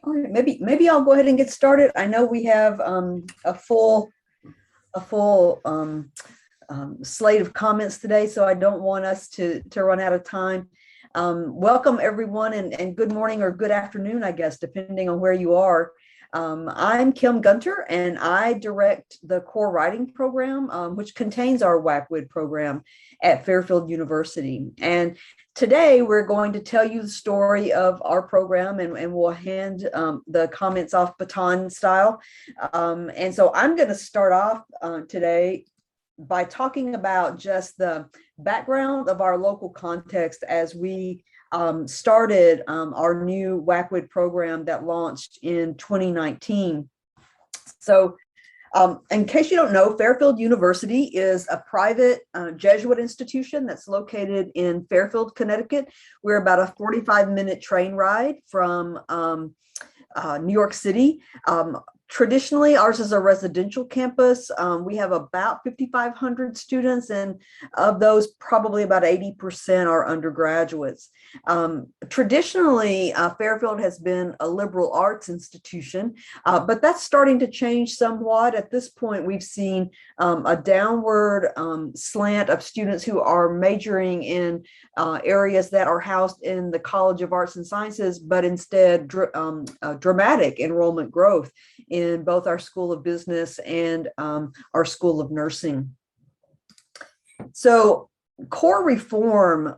All right, maybe I'll go ahead and get started. I know we have a full slate of comments today, so I don't want us to run out of time. Welcome everyone, and good morning or good afternoon, I guess, depending on where you are. I'm Kim Gunter, and I direct the core writing program, which contains our WAC-WID program at Fairfield University. And today we're going to tell you the story of our program, and we'll hand the comments off baton style. And so I'm going to start off today by talking about just the background of our local context as we started our new WAC-WID program that launched in 2019. So in case you don't know, Fairfield University is a private Jesuit institution that's located in Fairfield, Connecticut. We're about a 45-minute train ride from New York City. Traditionally, ours is a residential campus. We have about 5,500 students, and of those, probably about 80% are undergraduates. Traditionally, Fairfield has been a liberal arts institution, but that's starting to change somewhat. At this point, we've seen a downward slant of students who are majoring in areas that are housed in the College of Arts and Sciences, but instead dramatic enrollment growth in both our School of Business and our School of Nursing. So core reform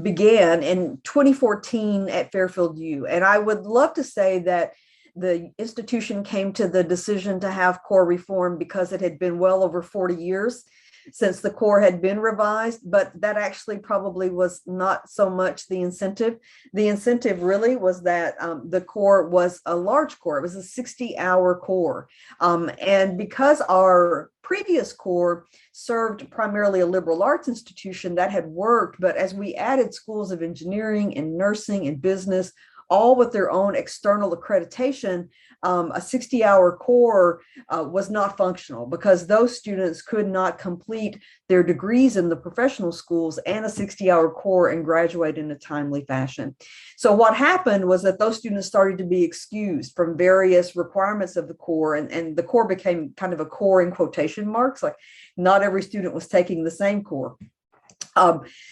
began in 2014 at Fairfield U, and I would love to say that the institution came to the decision to have core reform because it had been well over 40 years since the core had been revised, but that actually probably was not so much the incentive. The incentive really was that the core was a large core. It was a 60-hour core. And because our previous core served primarily a liberal arts institution, that had worked, but as we added schools of engineering and nursing and business, all with their own external accreditation, a 60-hour core was not functional because those students could not complete their degrees in the professional schools and a 60-hour core and graduate in a timely fashion. So what happened was that those students started to be excused from various requirements of the core, and the core became kind of a core in quotation marks, like not every student was taking the same core.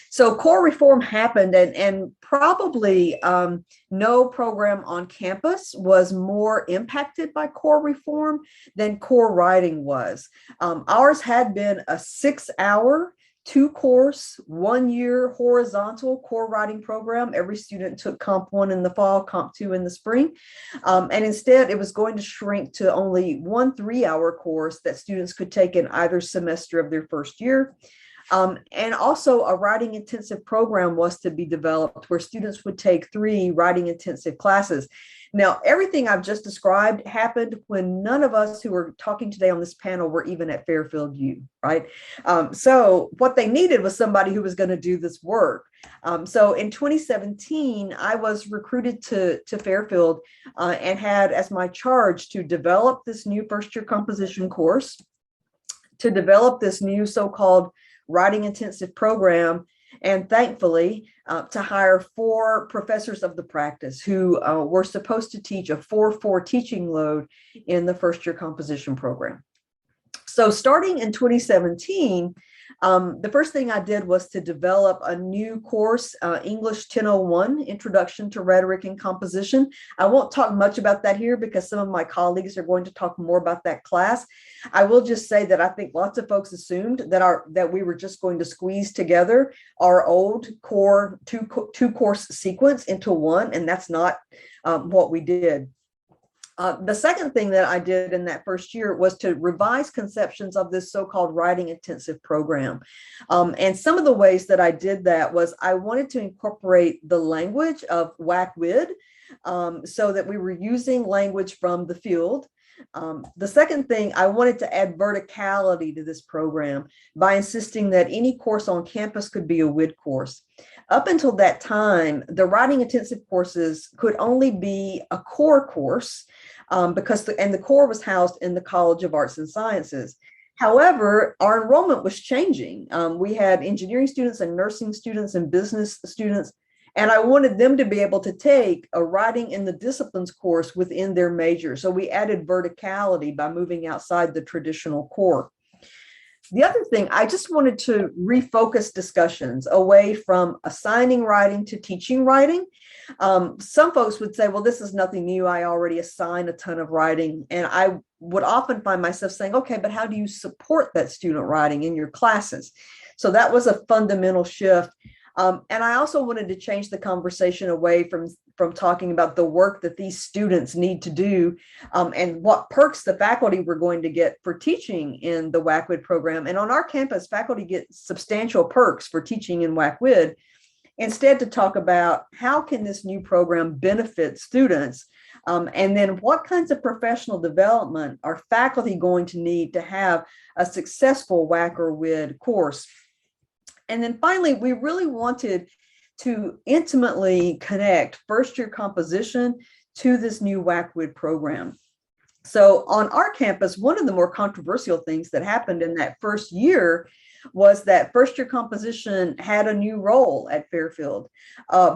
So core reform happened, and probably no program on campus was more impacted by core reform than core writing was. Ours had been a 6-hour, 2-course, 1-year horizontal core writing program. Every student took Comp 1 in the fall, Comp 2 in the spring. And instead, it was going to shrink to only 1 3-hour course that students could take in either semester of their first year. And also a writing intensive program was to be developed where students would take 3 writing intensive classes. Now, everything I've just described happened when none of us who are talking today on this panel were even at Fairfield U, right? So what they needed was somebody who was going to do this work. So in 2017, I was recruited to Fairfield and had as my charge to develop this new first-year composition course, to develop this new so-called writing intensive program, and thankfully to hire 4 professors of the practice who were supposed to teach a 4-4 teaching load in the first year composition program. So starting in 2017, the first thing I did was to develop a new course, English 1001, Introduction to Rhetoric and Composition. I won't talk much about that here because some of my colleagues are going to talk more about that class. I will just say that I think lots of folks assumed that we were just going to squeeze together our old core two course sequence into one, and that's not what we did. The second thing that I did in that first year was to revise conceptions of this so-called writing intensive program. And some of the ways that I did that was I wanted to incorporate the language of WAC-WID so that we were using language from the field. The second thing, I wanted to add verticality to this program by insisting that any course on campus could be a WID course. Up until that time, the writing intensive courses could only be a core course because the core was housed in the College of Arts and Sciences. However, our enrollment was changing. We had engineering students and nursing students and business students And I wanted them to be able to take a writing in the disciplines course within their major. So we added verticality by moving outside the traditional core. The other thing, I just wanted to refocus discussions away from assigning writing to teaching writing. Some folks would say, well, this is nothing new. I already assign a ton of writing. And I would often find myself saying, okay, but how do you support that student writing in your classes? So that was a fundamental shift. And I also wanted to change the conversation away from talking about the work that these students need to do and what perks the faculty were going to get for teaching in the WAC-WID program. And on our campus, faculty get substantial perks for teaching in WAC-WID. Instead, to talk about how can this new program benefit students, and then what kinds of professional development are faculty going to need to have a successful WAC or WID course. And then finally, we really wanted to intimately connect first-year composition to this new WAC-WID program. So on our campus, one of the more controversial things that happened in that first year was that first-year composition had a new role at Fairfield.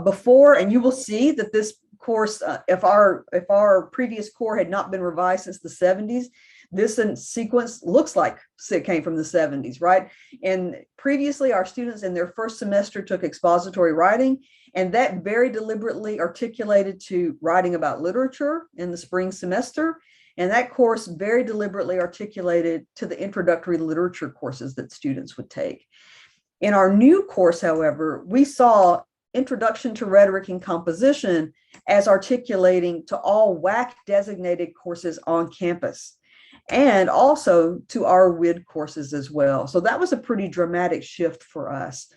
Before, and you will see that this course, if our previous core had not been revised since the 70s, this sequence looks like it came from the 70s, right? And previously, our students in their first semester took expository writing, and that very deliberately articulated to writing about literature in the spring semester. And that course very deliberately articulated to the introductory literature courses that students would take. In our new course, however, we saw Introduction to Rhetoric and Composition as articulating to all WAC designated courses on campus, and also to our WID courses as well. So that was a pretty dramatic shift for us.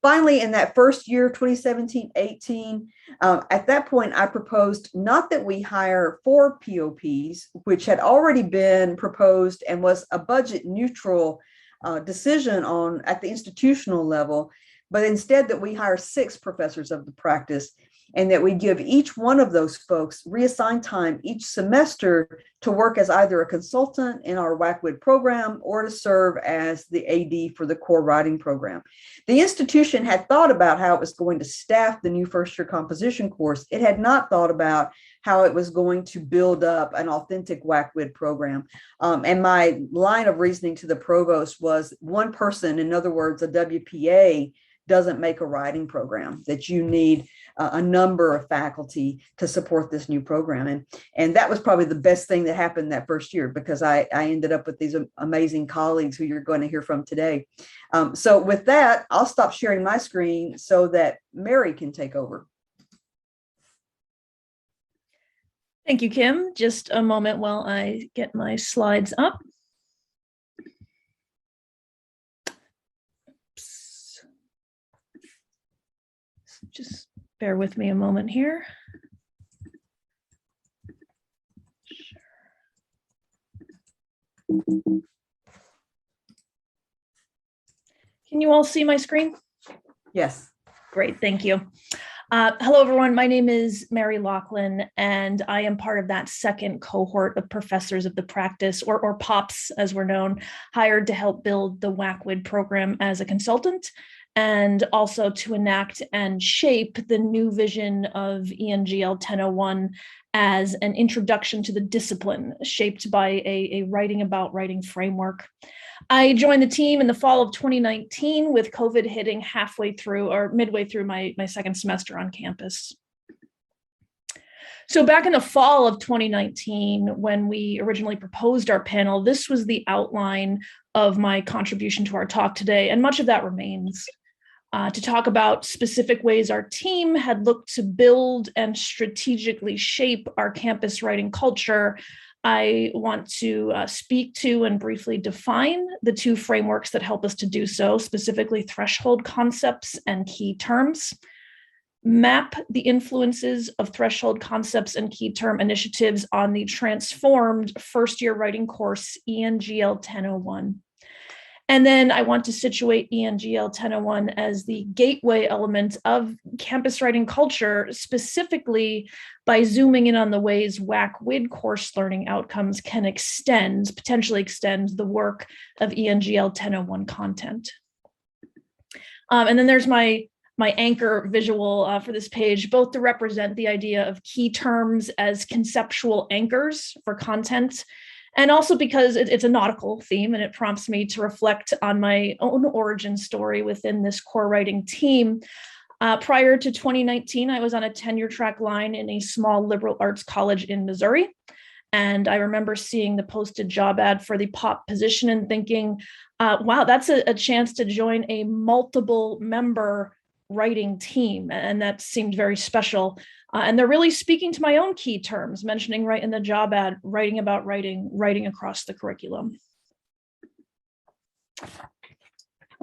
Finally, in that first year, 2017-18, at that point, I proposed not that we hire 4 POPs, which had already been proposed and was a budget neutral decision at the institutional level, but instead that we hire 6 professors of the practice, and that we give each one of those folks reassigned time each semester to work as either a consultant in our WAC-WID program or to serve as the AD for the core writing program. The institution had thought about how it was going to staff the new first-year composition course. It had not thought about how it was going to build up an authentic WAC-WID program. And my line of reasoning to the provost was, one person, in other words, a WPA, doesn't make a writing program, that you need a number of faculty to support this new program. And that was probably the best thing that happened that first year, because I ended up with these amazing colleagues who you're going to hear from today. So with that, I'll stop sharing my screen so that Mary can take over. Thank you, Kim. Just a moment while I get my slides up. Just bear with me a moment here. Can you all see my screen? Yes. Great, thank you. Hello, everyone. My name is Mary Laughlin, and I am part of that second cohort of professors of the practice, or POPs as we're known, hired to help build the WAC-WID program as a consultant, and also to enact and shape the new vision of ENGL 1001 as an introduction to the discipline shaped by a writing about writing framework. I joined the team in the fall of 2019 with COVID hitting halfway through or midway through my second semester on campus. So back in the fall of 2019, when we originally proposed our panel, this was the outline of my contribution to our talk today, and much of that remains. To talk about specific ways our team had looked to build and strategically shape our campus writing culture, I want to speak to and briefly define the 2 frameworks that help us to do so, specifically threshold concepts and key terms, map the influences of threshold concepts and key term initiatives on the transformed first-year writing course ENGL 1001. And then I want to situate ENGL 1001 as the gateway element of campus writing culture, specifically by zooming in on the ways WAC-WID course learning outcomes can potentially extend the work of ENGL 1001 content. And then there's my my anchor visual for this page, both to represent the idea of key terms as conceptual anchors for content, and also because it's a nautical theme and it prompts me to reflect on my own origin story within this core writing team. Prior to 2019, I was on a tenure track line in a small liberal arts college in Missouri. And I remember seeing the posted job ad for the POP position and thinking, wow, that's a chance to join a multiple member writing team. And that seemed very special. And they're really speaking to my own key terms, mentioning right in the job ad, writing about writing, writing across the curriculum. All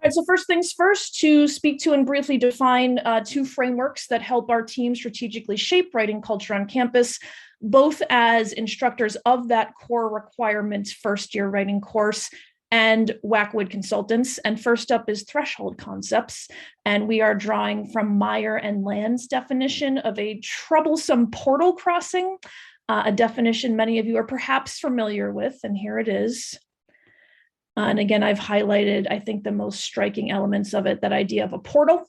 right, so first things first, to speak to and briefly define two frameworks that help our team strategically shape writing culture on campus, both as instructors of that core requirements first year writing course and WAC/WID consultants. And first up is threshold concepts. And we are drawing from Meyer and Land's definition of a troublesome portal crossing, a definition many of you are perhaps familiar with, and here it is. And again, I've highlighted, I think, the most striking elements of it, that idea of a portal.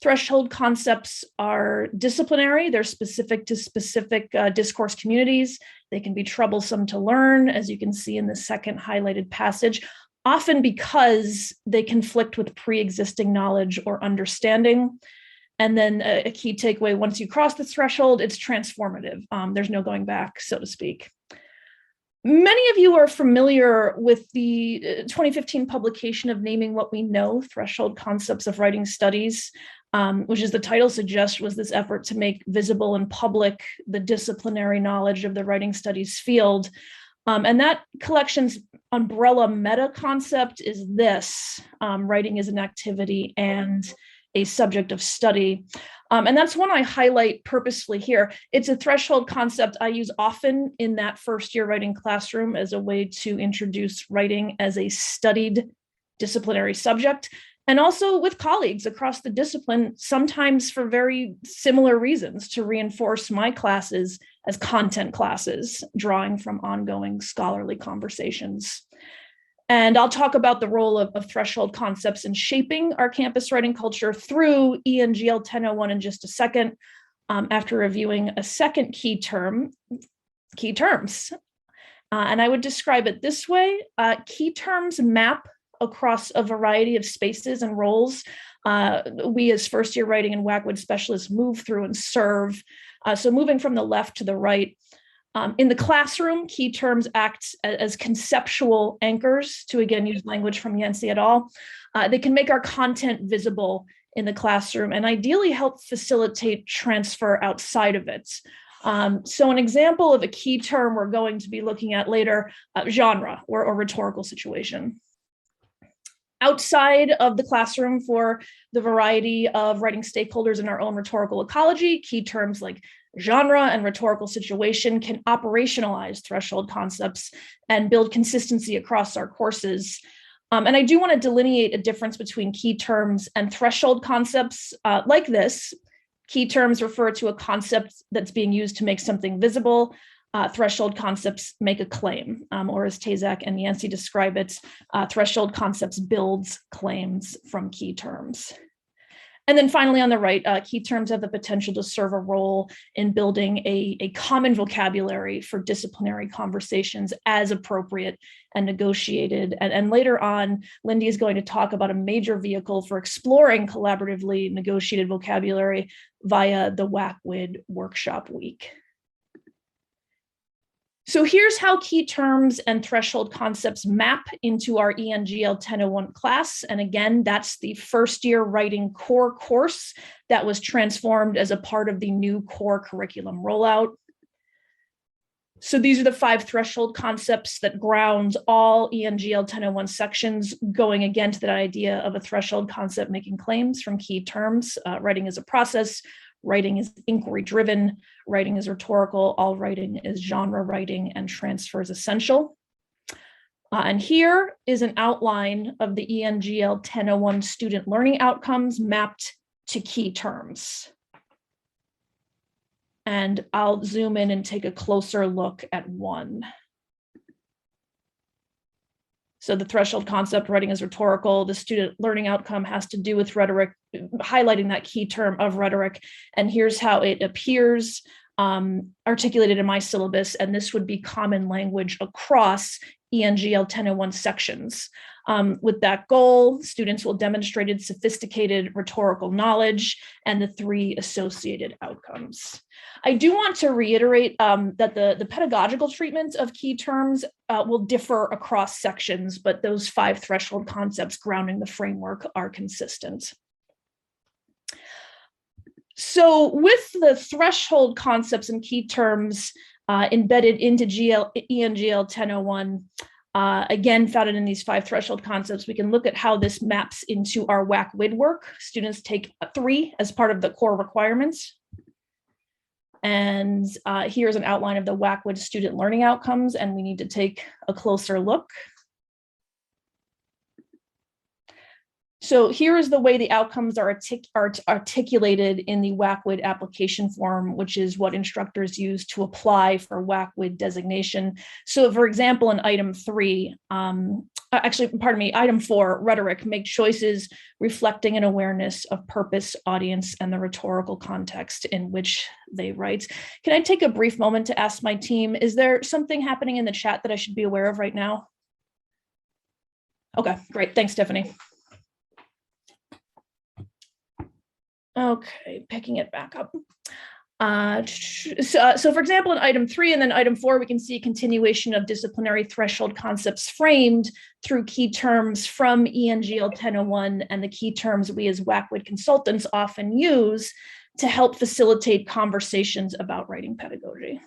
Threshold concepts are disciplinary. They're specific to specific discourse communities. They can be troublesome to learn, as you can see in the second highlighted passage, often because they conflict with pre-existing knowledge or understanding. And then a key takeaway, once you cross the threshold, it's transformative. There's no going back, so to speak. Many of you are familiar with the 2015 publication of Naming What We Know, Threshold Concepts of Writing Studies, which, as the title suggests, was this effort to make visible and public the disciplinary knowledge of the writing studies field. And that collection's umbrella meta concept is this: writing is an activity and a subject of study. And that's one I highlight purposefully here. It's a threshold concept I use often in that first year writing classroom as a way to introduce writing as a studied disciplinary subject, and also with colleagues across the discipline, sometimes for very similar reasons, to reinforce my classes as content classes, drawing from ongoing scholarly conversations. And I'll talk about the role of threshold concepts in shaping our campus writing culture through ENGL 1001 in just a second, after reviewing a second key term, key terms. And I would describe it this way: key terms map across a variety of spaces and roles we as first year writing and WAC/WID specialists move through and serve. So moving from the left to the right, in the classroom, key terms act as conceptual anchors, to again use language from Yancey et al. They can make our content visible in the classroom and ideally help facilitate transfer outside of it. So an example of a key term we're going to be looking at later, genre or rhetorical situation. Outside of the classroom, for the variety of writing stakeholders in our own rhetorical ecology, key terms like genre and rhetorical situation can operationalize threshold concepts and build consistency across our courses. And I do want to delineate a difference between key terms and threshold concepts like this. Key terms refer to a concept that's being used to make something visible. Threshold concepts make a claim, or as Tazak and Yancey describe it, threshold concepts builds claims from key terms. And then finally on the right, key terms have the potential to serve a role in building a common vocabulary for disciplinary conversations as appropriate and negotiated. And later on, Lindy is going to talk about a major vehicle for exploring collaboratively negotiated vocabulary via the WAC/WID Workshop Week. So here's how key terms and threshold concepts map into our ENGL 1001 class. And again, that's the first year writing core course that was transformed as a part of the new core curriculum rollout. So these are the 5 threshold concepts that ground all ENGL 1001 sections, going again to that idea of a threshold concept making claims from key terms. Writing is a process. Writing is inquiry-driven, writing is rhetorical, all writing is genre writing, and transfer is essential. And here is an outline of the ENGL 1001 student learning outcomes mapped to key terms. And I'll zoom in and take a closer look at one. So the threshold concept, writing is rhetorical. The student learning outcome has to do with rhetoric, highlighting that key term of rhetoric. And here's how it appears articulated in my syllabus. And this would be common language across ENGL 1001 sections. With that goal, students will demonstrate sophisticated rhetorical knowledge and the 3 associated outcomes. I do want to reiterate that the pedagogical treatment of key terms will differ across sections, but those 5 threshold concepts grounding the framework are consistent. So with the threshold concepts and key terms embedded into ENGL 1001, again, founded in these 5 threshold concepts, we can look at how this maps into our WAC WID work. Students take 3 as part of the core requirements. And here's an outline of the WAC WID student learning outcomes, and we need to take a closer look. So here is the way the outcomes are articulated in the WAC WID application form, which is what instructors use to apply for WAC WID designation. So for example, in item 3, item 4, rhetoric, make choices reflecting an awareness of purpose, audience, and the rhetorical context in which they write. Can I take a brief moment to ask my team, is there something happening in the chat that I should be aware of right now? Okay, great. Thanks, Stephanie. Okay, picking it back up. So for example, in item 3 and then item 4, we can see a continuation of disciplinary threshold concepts framed through key terms from ENGL 1001 and the key terms we as WAC WID consultants often use to help facilitate conversations about writing pedagogy.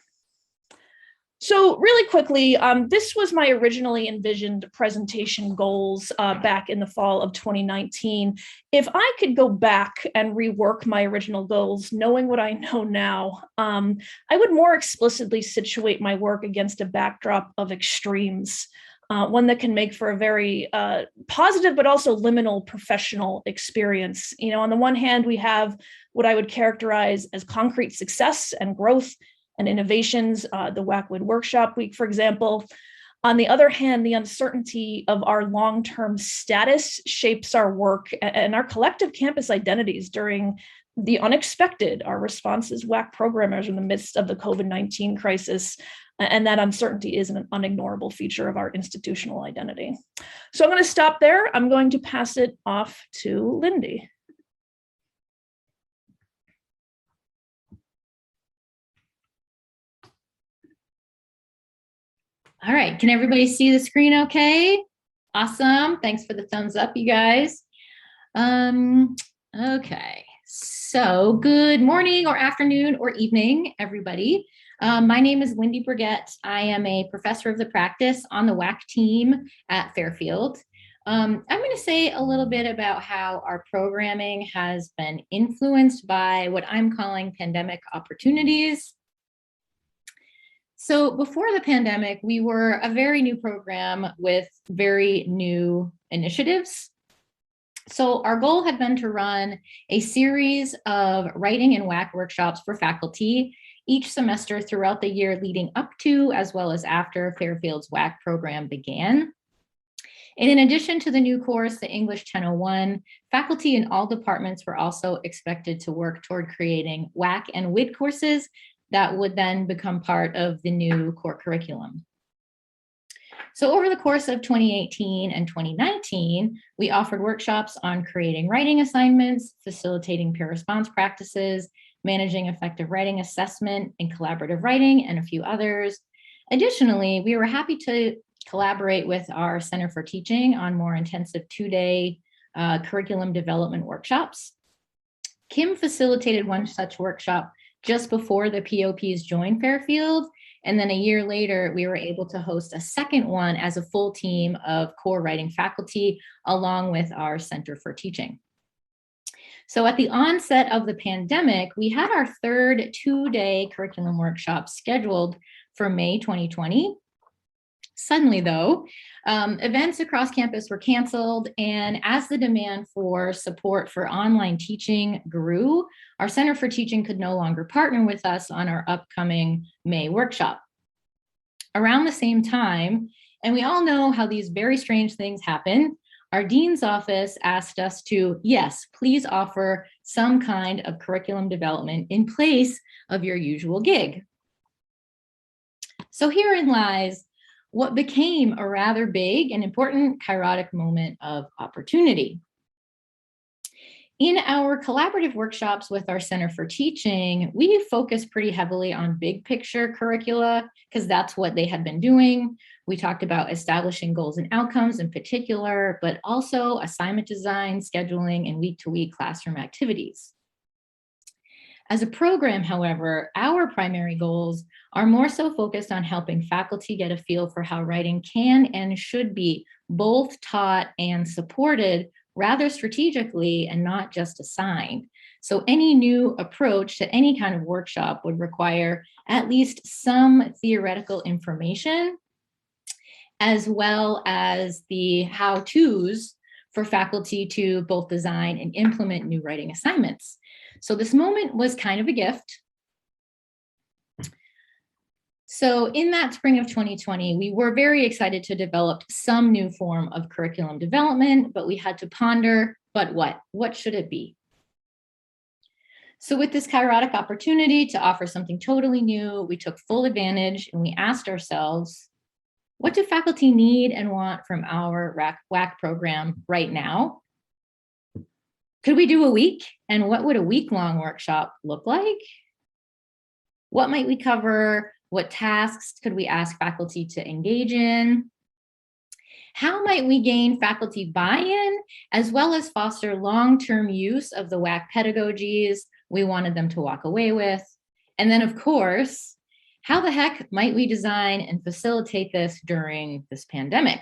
So really quickly, this was my originally envisioned presentation goals back in the fall of 2019. If I could go back and rework my original goals, knowing what I know now, I would more explicitly situate my work against a backdrop of extremes, one that can make for a very positive but also liminal professional experience. You know, on the one hand, we have what I would characterize as concrete success and growth and innovations, the WAC WID workshop week, for example. On the other hand, the uncertainty of our long-term status shapes our work and our collective campus identities during the unexpected, our response as WAC programmers in the midst of the COVID-19 crisis. And that uncertainty is an unignorable feature of our institutional identity. So I'm going to stop there. I'm going to pass it off to Lindy. All right, can everybody see the screen okay? Awesome, thanks for the thumbs up, you guys. Okay, so good morning or afternoon or evening, everybody. My name is Lindy Brigette. I am a professor of the practice on the WAC team at Fairfield. I'm going to say a little bit about how our programming has been influenced by what I'm calling pandemic opportunities. So before the pandemic, we were a very new program with very new initiatives. So our goal had been to run a series of writing and WAC workshops for faculty each semester throughout the year leading up to as well as after Fairfield's WAC program began. And in addition to the new course, the English 1001, faculty in all departments were also expected to work toward creating WAC and WID courses that would then become part of the new core curriculum. So over the course of 2018 and 2019, we offered workshops on creating writing assignments, facilitating peer response practices, managing effective writing assessment and collaborative writing, and a few others. Additionally, we were happy to collaborate with our Center for Teaching on more intensive 2-day curriculum development workshops. Kim facilitated one such workshop just before the POPs joined Fairfield. And then a year later, we were able to host a second one as a full team of core writing faculty, along with our Center for Teaching. So at the onset of the pandemic, we had our third 2-day curriculum workshop scheduled for May 2020. Suddenly though, events across campus were canceled, and as the demand for support for online teaching grew, our Center for Teaching could no longer partner with us on our upcoming May workshop. Around the same time, And we all know how these very strange things happen. Our dean's office asked us to, yes, please offer some kind of curriculum development in place of your usual gig. So herein lies what became a rather big and important kairotic moment of opportunity. In our collaborative workshops with our Center for Teaching, we focus pretty heavily on big picture curricula because that's what they had been doing. We talked about establishing goals and outcomes in particular, but also assignment design, scheduling, and week-to-week classroom activities. As a program, however, our primary goals are more so focused on helping faculty get a feel for how writing can and should be both taught and supported rather strategically and not just assigned. So any new approach to any kind of workshop would require at least some theoretical information, as well as the how-tos for faculty to both design and implement new writing assignments. So this moment was kind of a gift. So in that spring of 2020, we were very excited to develop some new form of curriculum development, but we had to ponder, but what? What should it be? So with this kairotic opportunity to offer something totally new, we took full advantage and we asked ourselves, what do faculty need and want from our WAC program right now? Could we do a week? And what would a week-long workshop look like? What might we cover? What tasks could we ask faculty to engage in? How might we gain faculty buy-in, as well as foster long-term use of the WAC pedagogies we wanted them to walk away with? And then, of course, how the heck might we design and facilitate this during this pandemic?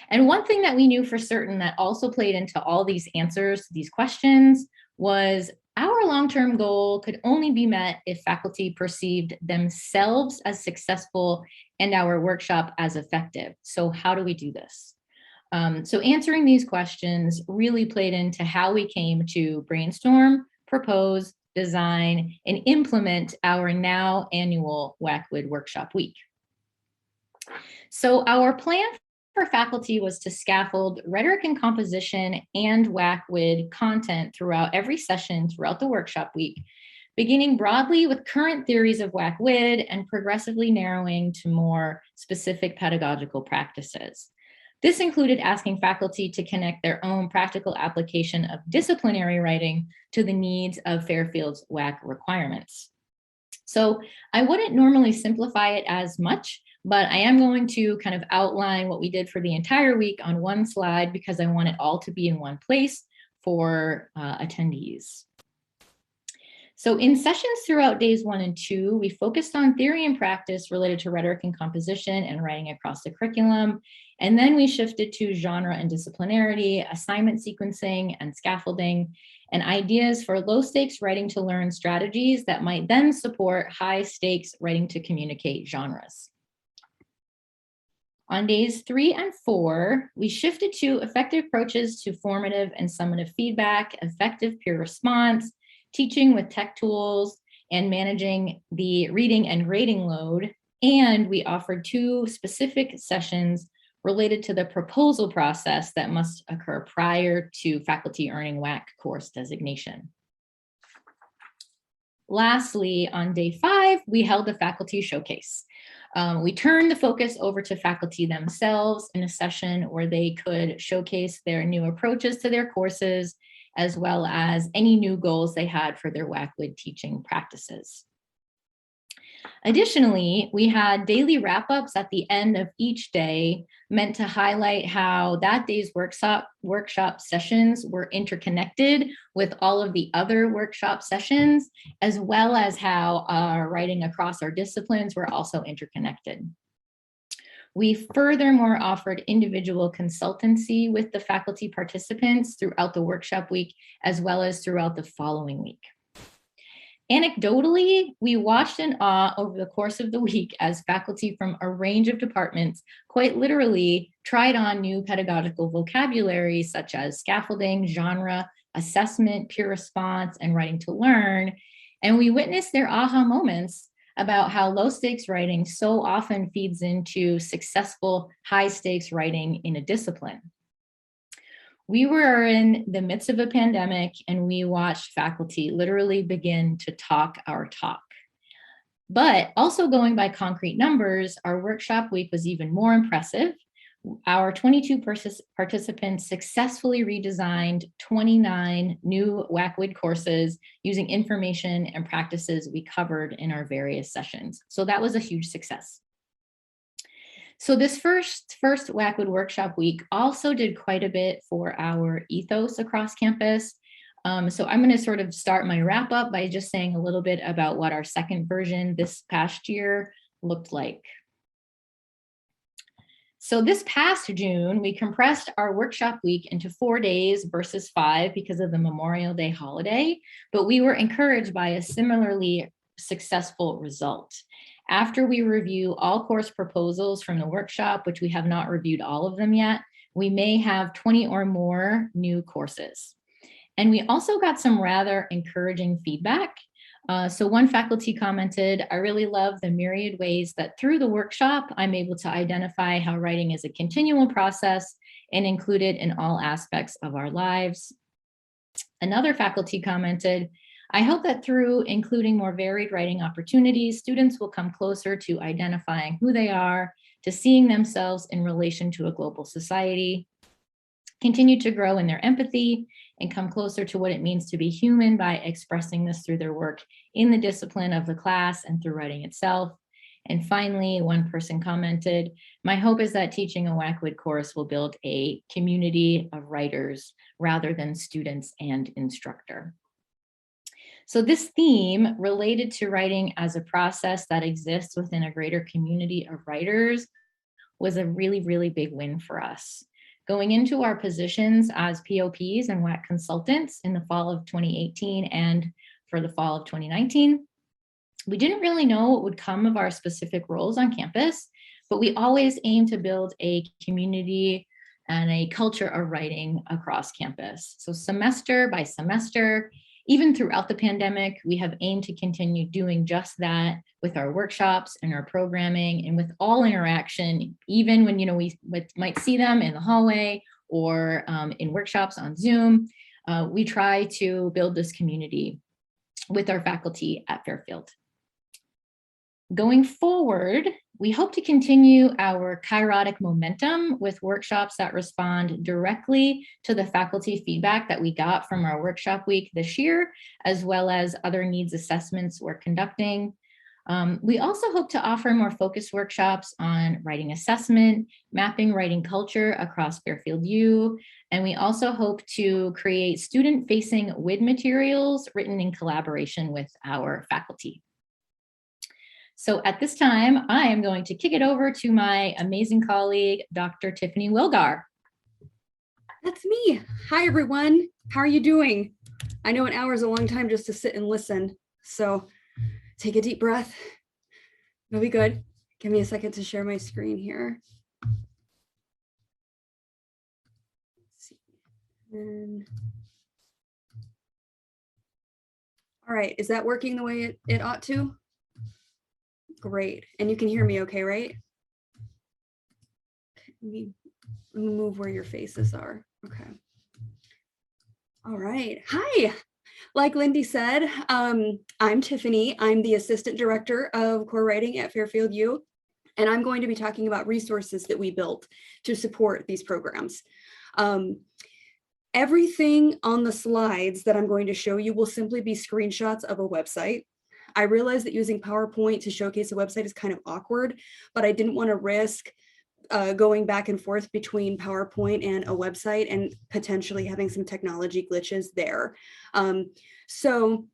And one thing that we knew for certain that also played into all these answers to these questions was our long-term goal could only be met if faculty perceived themselves as successful and our workshop as effective. So how do we do this? So answering these questions really played into how we came to brainstorm, propose, design, and implement our now annual WAC-WID workshop week. So our plan for faculty was to scaffold rhetoric and composition and WAC-WID content throughout every session throughout the workshop week, beginning broadly with current theories of WAC-WID and progressively narrowing to more specific pedagogical practices. This included asking faculty to connect their own practical application of disciplinary writing to the needs of Fairfield's WAC requirements. So I wouldn't normally simplify it as much, but I am going to kind of outline what we did for the entire week on one slide because I want it all to be in one place for attendees. So in sessions throughout days 1 and 2, we focused on theory and practice related to rhetoric and composition and writing across the curriculum. And then we shifted to genre and disciplinarity, assignment sequencing and scaffolding, and ideas for low stakes writing to learn strategies that might then support high stakes writing to communicate genres. On days 3 and 4, we shifted to effective approaches to formative and summative feedback, effective peer response, teaching with tech tools, and managing the reading and grading load. And we offered 2 specific sessions related to the proposal process that must occur prior to faculty earning WAC course designation. Lastly, on day 5, we held a faculty showcase. We turned the focus over to faculty themselves in a session where they could showcase their new approaches to their courses, as well as any new goals they had for their WAC-WID teaching practices. Additionally, we had daily wrap-ups at the end of each day meant to highlight how that day's workshop sessions were interconnected with all of the other workshop sessions, as well as how writing across our disciplines were also interconnected. We furthermore offered individual consultancy with the faculty participants throughout the workshop week, as well as throughout the following week. Anecdotally, we watched in awe over the course of the week as faculty from a range of departments quite literally tried on new pedagogical vocabulary such as scaffolding, genre, assessment, peer response, and writing to learn. And we witnessed their aha moments about how low stakes writing so often feeds into successful high stakes writing in a discipline. We were in the midst of a pandemic and we watched faculty literally begin to talk our talk. But also going by concrete numbers, our workshop week was even more impressive. Our 22 participants successfully redesigned 29 new WAC/WID courses using information and practices we covered in our various sessions. So that was a huge success. So this first WAC/WID workshop week also did quite a bit for our ethos across campus. So I'm going to sort of start my wrap up by just saying a little bit about what our second version this past year looked like. So this past June, we compressed our workshop week into 4 days versus 5 because of the Memorial Day holiday, but we were encouraged by a similarly successful result. After we review all course proposals from the workshop, which we have not reviewed all of them yet, we may have 20 or more new courses. And we also got some rather encouraging feedback. So one faculty commented, "I really love the myriad ways that through the workshop, I'm able to identify how writing is a continual process and included in all aspects of our lives." Another faculty commented, "I hope that through including more varied writing opportunities, students will come closer to identifying who they are, to seeing themselves in relation to a global society, continue to grow in their empathy, and come closer to what it means to be human by expressing this through their work in the discipline of the class and through writing itself." And finally, one person commented, "My hope is that teaching a WAC/WID course will build a community of writers rather than students and instructor." So this theme related to writing as a process that exists within a greater community of writers was a really, really big win for us. Going into our positions as POPs and WAC consultants in the fall of 2018 and for the fall of 2019, we didn't really know what would come of our specific roles on campus, but we always aim to build a community and a culture of writing across campus. So semester by semester, even throughout the pandemic, we have aimed to continue doing just that with our workshops and our programming and with all interaction, even when we might see them in the hallway or in workshops on Zoom. We try to build this community with our faculty at Fairfield. Going forward, we hope to continue our kairotic momentum with workshops that respond directly to the faculty feedback that we got from our workshop week this year, as well as other needs assessments we're conducting. We also hope to offer more focused workshops on writing assessment, mapping writing culture across Fairfield U, and we also hope to create student-facing WID materials written in collaboration with our faculty. So at this time, I am going to kick it over to my amazing colleague, Dr. Tiffany Wilgar. That's me. Hi, everyone. How are you doing? I know an hour is a long time just to sit and listen. So take a deep breath. It'll be good. Give me a second to share my screen here. Let's see. All right. Is that working the way it ought to? Great. And you can hear me okay, right? Let me move where your faces are. Okay. All right. Hi. Like Lindy said, I'm Tiffany. I'm the Assistant Director of Core Writing at Fairfield U, and I'm going to be talking about resources that we built to support these programs. Everything on the slides that I'm going to show you will simply be screenshots of a website. I realize that using PowerPoint to showcase a website is kind of awkward, but I didn't want to risk going back and forth between PowerPoint and a website and potentially having some technology glitches there. So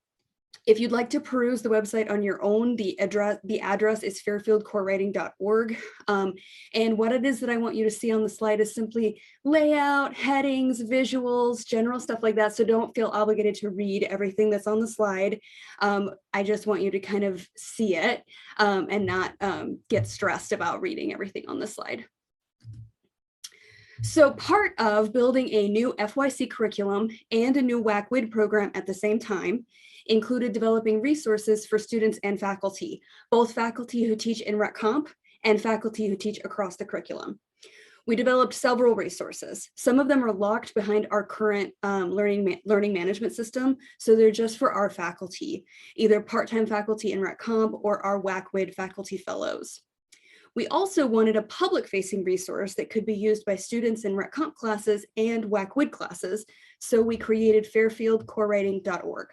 if you'd like to peruse the website on your own, the address is fairfieldcorewriting.org. And what it is that I want you to see on the slide is simply layout, headings, visuals, general stuff like that. So don't feel obligated to read everything that's on the slide. I just want you to kind of see it and not get stressed about reading everything on the slide. So part of building a new FYC curriculum and a new WAC/WID program at the same time included developing resources for students and faculty, both faculty who teach in Rec Comp and faculty who teach across the curriculum. We developed several resources. Some of them are locked behind our current learning management system, so they're just for our faculty, either part-time faculty in Rec Comp or our WAC/WID faculty fellows. We also wanted a public-facing resource that could be used by students in Rec Comp classes and WAC/WID classes, so we created fairfieldcorewriting.org.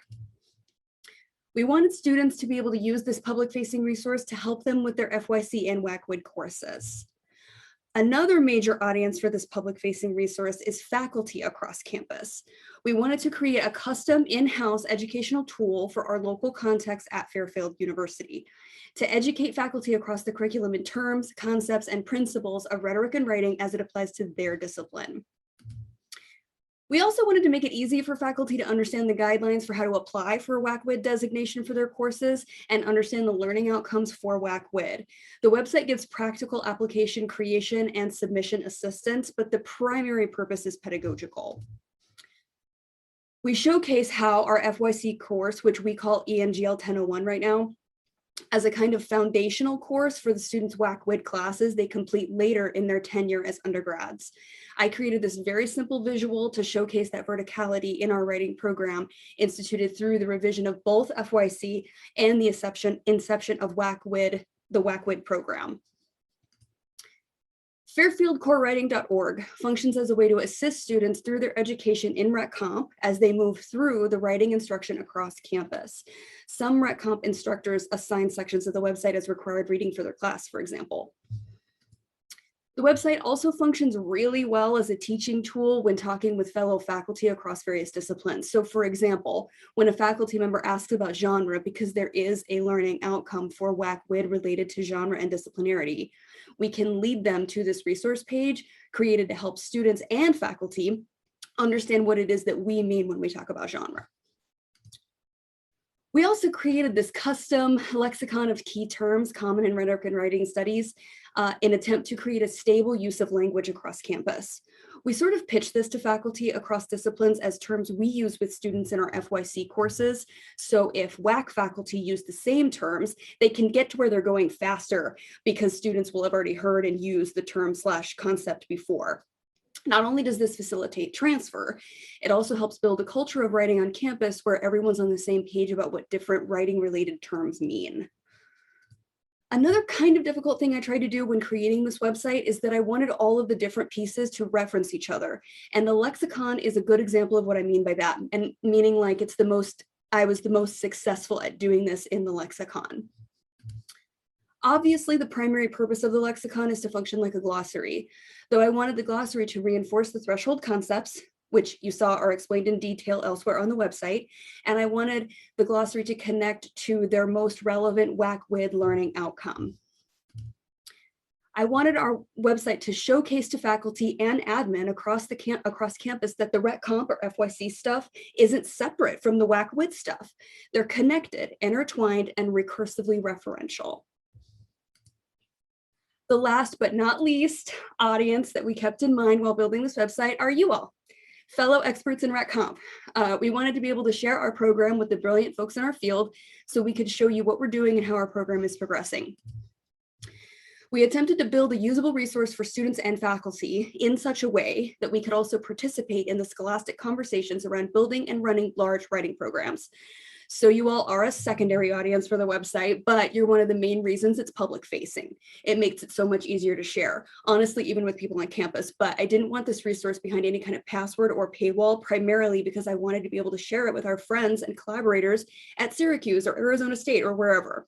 We wanted students to be able to use this public-facing resource to help them with their FYC and WAC/WID courses. Another major audience for this public-facing resource is faculty across campus. We wanted to create a custom in-house educational tool for our local context at Fairfield University to educate faculty across the curriculum in terms, concepts, and principles of rhetoric and writing as it applies to their discipline. We also wanted to make it easy for faculty to understand the guidelines for how to apply for a WAC/WID designation for their courses and understand the learning outcomes for WAC/WID. The website gives practical application creation and submission assistance, but the primary purpose is pedagogical. We showcase how our FYC course, which we call ENGL 1001 right now, as a kind of foundational course for the students' WAC/WID classes they complete later in their tenure as undergrads. I created this very simple visual to showcase that verticality in our writing program instituted through the revision of both FYC and the inception of WAC/WID, the WAC/WID program. Fairfieldcorewriting.org functions as a way to assist students through their education in Rec Comp as they move through the writing instruction across campus. Some Rec Comp instructors assign sections of the website as required reading for their class, for example. The website also functions really well as a teaching tool when talking with fellow faculty across various disciplines. So for example, when a faculty member asks about genre, because there is a learning outcome for WAC/WID related to genre and disciplinarity, we can lead them to this resource page created to help students and faculty understand what it is that we mean when we talk about genre. We also created this custom lexicon of key terms common in rhetoric and writing studies in attempt to create a stable use of language across campus. We sort of pitched this to faculty across disciplines as terms we use with students in our FYC courses. So if WAC faculty use the same terms, they can get to where they're going faster because students will have already heard and used the term / concept before. Not only does this facilitate transfer, it also helps build a culture of writing on campus where everyone's on the same page about what different writing-related terms mean. Another kind of difficult thing I tried to do when creating this website is that I wanted all of the different pieces to reference each other. And the lexicon is a good example of what I mean by that, and meaning like I was the most successful at doing this in the lexicon. Obviously, the primary purpose of the lexicon is to function like a glossary, though I wanted the glossary to reinforce the threshold concepts, which you saw are explained in detail elsewhere on the website, and I wanted the glossary to connect to their most relevant WAC/WID learning outcome. I wanted our website to showcase to faculty and admin across campus that the Rec Comp or FYC stuff isn't separate from the WAC/WID stuff. They're connected, intertwined, and recursively referential. The last but not least audience that we kept in mind while building this website are you all, fellow experts in Rec Comp. We wanted to be able to share our program with the brilliant folks in our field so we could show you what we're doing and how our program is progressing. We attempted to build a usable resource for students and faculty in such a way that we could also participate in the scholastic conversations around building and running large writing programs. So you all are a secondary audience for the website, but you're one of the main reasons it's public facing. It makes it so much easier to share, honestly, even with people on campus. But I didn't want this resource behind any kind of password or paywall, primarily because I wanted to be able to share it with our friends and collaborators at Syracuse or Arizona State or wherever.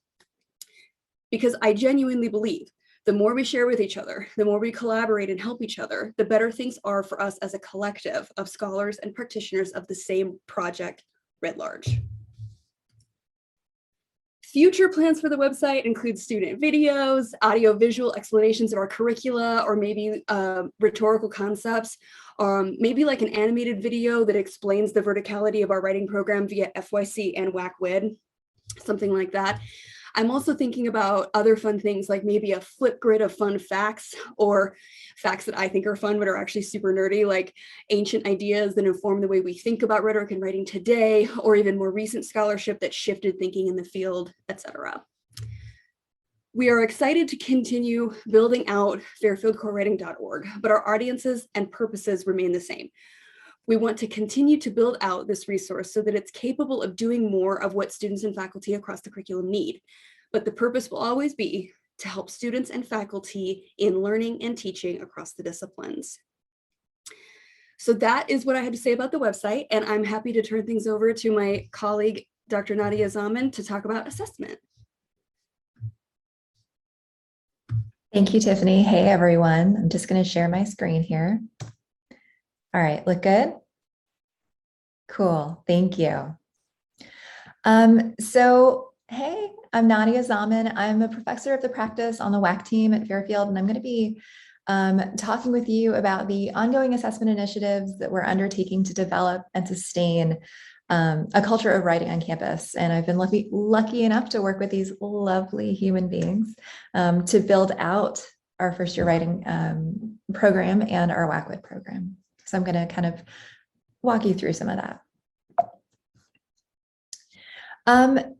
Because I genuinely believe the more we share with each other, the more we collaborate and help each other, the better things are for us as a collective of scholars and practitioners of the same project writ large. Future plans for the website include student videos, audio-visual explanations of our curricula, or maybe rhetorical concepts, maybe like an animated video that explains the verticality of our writing program via FYC and WAC/WID, something like that. I'm also thinking about other fun things like maybe a flip grid of fun facts or facts that I think are fun but are actually super nerdy, like ancient ideas that inform the way we think about rhetoric and writing today, or even more recent scholarship that shifted thinking in the field, etc. We are excited to continue building out fairfieldcorewriting.org, but our audiences and purposes remain the same. We want to continue to build out this resource so that it's capable of doing more of what students and faculty across the curriculum need. But the purpose will always be to help students and faculty in learning and teaching across the disciplines. So that is what I had to say about the website, and I'm happy to turn things over to my colleague, Dr. Nadia Zaman, to talk about assessment. Thank you, Tiffany. Hey, everyone. I'm just going to share my screen here. All right, look good? Cool, thank you. Hey, I'm Nadia Zaman. I'm a professor of the practice on the WAC team at Fairfield, and I'm going to be talking with you about the ongoing assessment initiatives that we're undertaking to develop and sustain a culture of writing on campus. And I've been lucky enough to work with these lovely human beings to build out our first year writing program and our WAC-WID program. So I'm going to kind of walk you through some of that.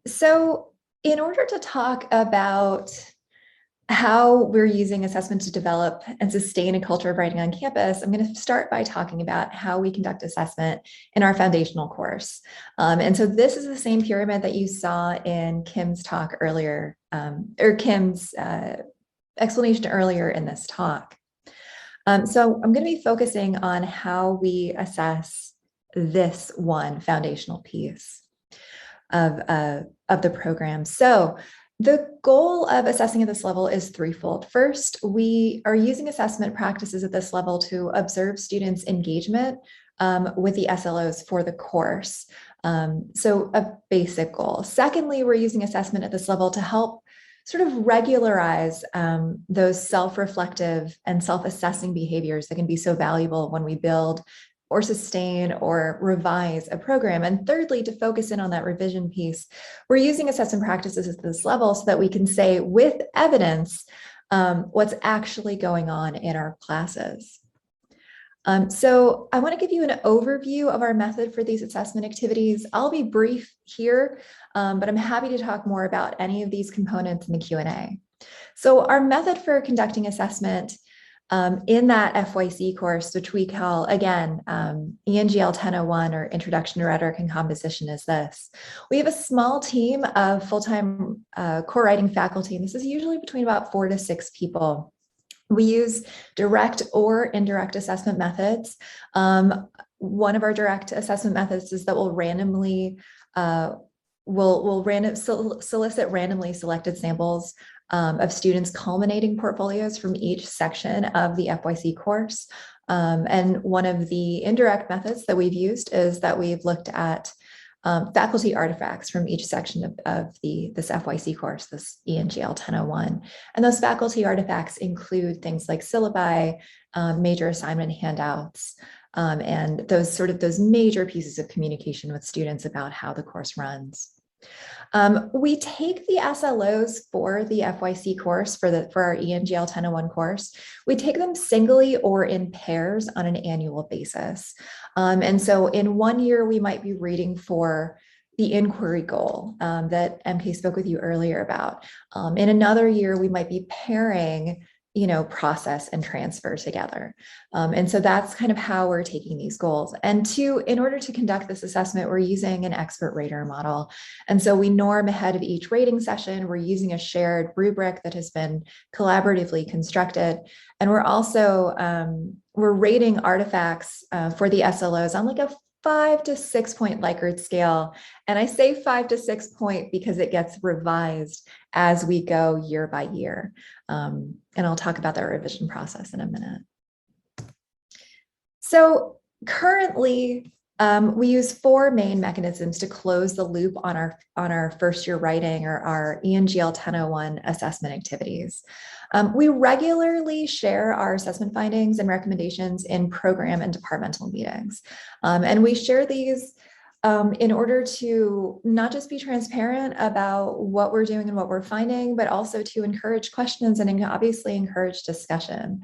So in order to talk about how we're using assessment to develop and sustain a culture of writing on campus, I'm going to start by talking about how we conduct assessment in our foundational course. And so this is the same pyramid that you saw in Kim's talk earlier, or Kim's explanation earlier in this talk. So I'm going to be focusing on how we assess this one foundational piece of the program. So the goal of assessing at this level is threefold. First, we are using assessment practices at this level to observe students' engagement with the SLOs for the course. So a basic goal. Secondly, we're using assessment at this level to help sort of regularize those self-reflective and self-assessing behaviors that can be so valuable when we build or sustain or revise a program. And thirdly, to focus in on that revision piece, we're using assessment practices at this level so that we can say with evidence what's actually going on in our classes. So I want to give you an overview of our method for these assessment activities. I'll be brief here, but I'm happy to talk more about any of these components in the Q&A. So our method for conducting assessment in that FYC course, which we call, again, ENGL 1001 or Introduction to Rhetoric and Composition, is this. We have a small team of full-time core writing faculty, and this is usually between about 4 to 6 people. We use direct or indirect assessment methods. One of our direct assessment methods is that we'll randomly solicit randomly selected samples of students' culminating portfolios from each section of the FYC course. And one of the indirect methods that we've used is that we've looked at faculty artifacts from each section of this FYC course, this ENGL 1001. And those faculty artifacts include things like syllabi, major assignment handouts, and those major pieces of communication with students about how the course runs. We take the SLOs for the FYC course for our ENGL 1001 course. We take them singly or in pairs on an annual basis. And so in one year, we might be reading for the inquiry goal that MK spoke with you earlier about. In another year, we might be pairing process and transfer together. And so that's kind of how we're taking these goals. And in order to conduct this assessment, we're using an expert rater model. And so we norm ahead of each rating session. We're using a shared rubric that has been collaboratively constructed. And we're also, we're rating artifacts for the SLOs on like a 5 to 6 point Likert scale. And I say 5 to 6 point because it gets revised as we go year by year. And I'll talk about that revision process in a minute. So currently, we use 4 main mechanisms to close the loop on our first year writing or our ENGL 1001 assessment activities. We regularly share our assessment findings and recommendations in program and departmental meetings. And we share these in order to not just be transparent about what we're doing and what we're finding, but also to encourage questions and obviously encourage discussion.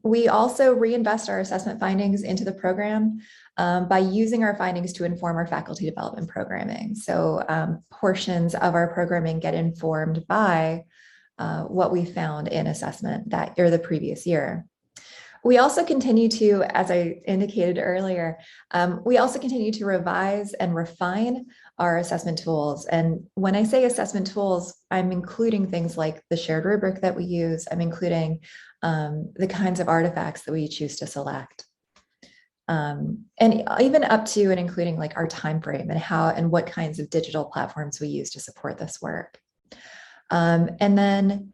We also reinvest our assessment findings into the program by using our findings to inform our faculty development programming. So portions of our programming get informed by what we found in assessment the previous year. We also continue to, as I indicated earlier, we also continue to revise and refine our assessment tools. And when I say assessment tools, I'm including things like the shared rubric that we use. I'm including the kinds of artifacts that we choose to select. And even up to and including like our time frame and how and what kinds of digital platforms we use to support this work. And then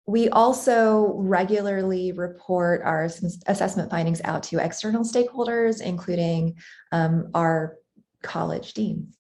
we also regularly report our assessment findings out to external stakeholders, including our college dean.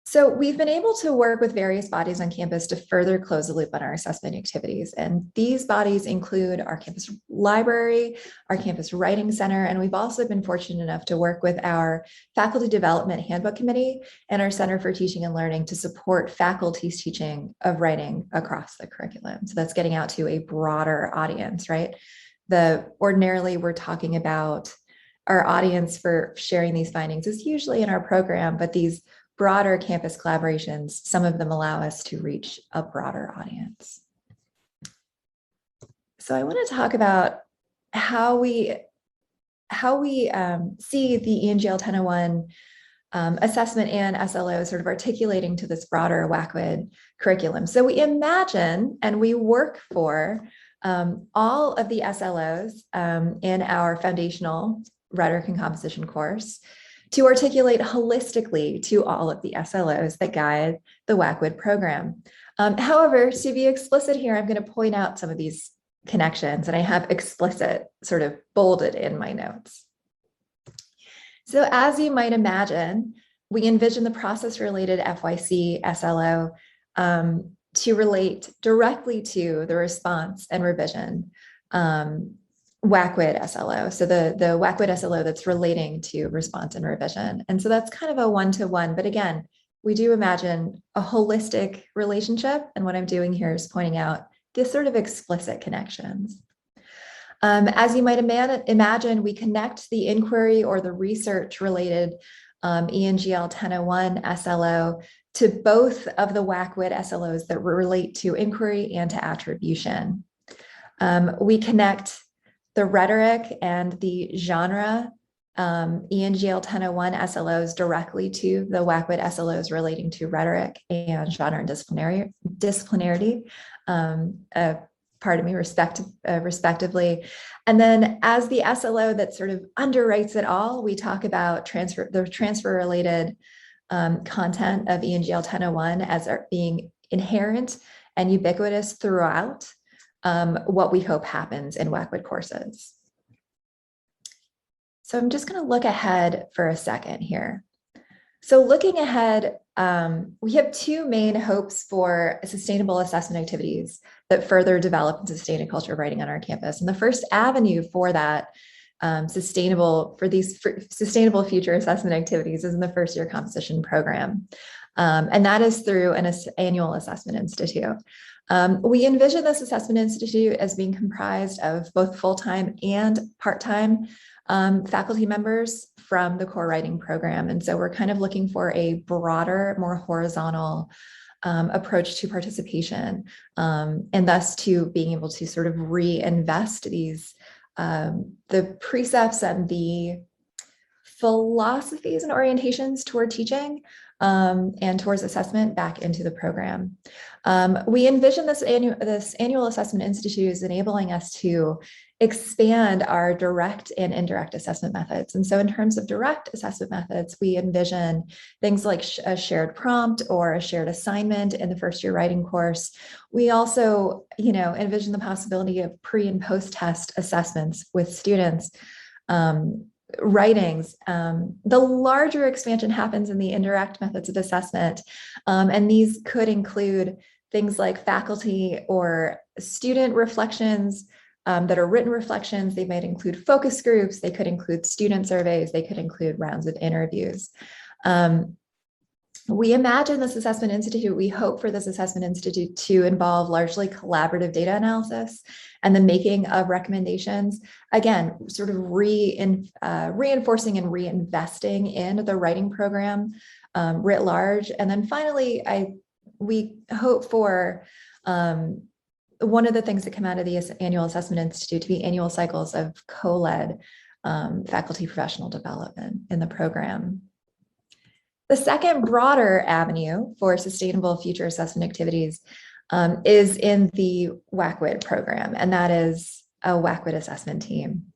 So we've been able to work with various bodies on campus to further close the loop on our assessment activities. And these bodies include our campus library, our campus writing center, and we've also been fortunate enough to work with our faculty development handbook committee and our Center for Teaching and Learning to support faculty's teaching of writing across the curriculum. So that's getting out to a broader audience, right? Ordinarily we're talking about our audience for sharing these findings is usually in our program, but these broader campus collaborations, some of them allow us to reach a broader audience. So I want to talk about how we see the ENGL 1001 assessment and SLO sort of articulating to this broader WAC/WID curriculum. So we imagine and we work for all of the SLOs in our foundational rhetoric and composition course to articulate holistically to all of the SLOs that guide the WAC/WID program. However, to be explicit here, I'm going to point out some of these connections, and I have explicit sort of bolded in my notes. So as you might imagine, we envision the process-related FYC SLO to relate directly to the response and revision WAC/WID SLO. So the WAC/WID SLO that's relating to response and revision. And so that's kind of a one-to-one, but again, we do imagine a holistic relationship. And what I'm doing here is pointing out this sort of explicit connections. As you might imagine, we connect the inquiry or the research related ENGL 1001 SLO to both of the WAC/WID SLOs that relate to inquiry and to attribution. We connect the rhetoric and the genre ENGL 1001 SLOs directly to the WAC/WID SLOs relating to rhetoric and genre and disciplinarity, respectively. And then as the SLO that sort of underwrites it all, we talk about the transfer related content of ENGL 1001 as being inherent and ubiquitous throughout what we hope happens in WAC/WID courses. So I'm just going to look ahead for a second here. So looking ahead, we have two main hopes for sustainable assessment activities that further develop and sustain a culture of writing on our campus. And the first avenue for that sustainable future assessment activities is in the first year composition program. And that is through an annual assessment institute. We envision this assessment institute as being comprised of both full-time and part-time faculty members from the core writing program. And so we're kind of looking for a broader, more horizontal approach to participation, and thus to being able to sort of reinvest these, the precepts and the philosophies and orientations toward teaching and towards assessment back into the program. We envision this annual assessment institute as enabling us to expand our direct and indirect assessment methods. And so in terms of direct assessment methods, we envision things like a shared prompt or a shared assignment in the first year writing course. We also, envision the possibility of pre and post test assessments with students, writings. The larger expansion happens in the indirect methods of assessment. And these could include things like faculty or student reflections, that are written reflections. They might include focus groups. They could include student surveys. They could include rounds of interviews. We imagine this assessment institute, we hope for this assessment institute to involve largely collaborative data analysis and the making of recommendations. Again, sort of reinforcing and reinvesting in the writing program writ large. And then finally, we hope for one of the things that come out of the annual assessment institute to be annual cycles of co-led faculty professional development in the program. The second broader avenue for sustainable future assessment activities is in the WAC-WID program, and that is a WAC-WID assessment team.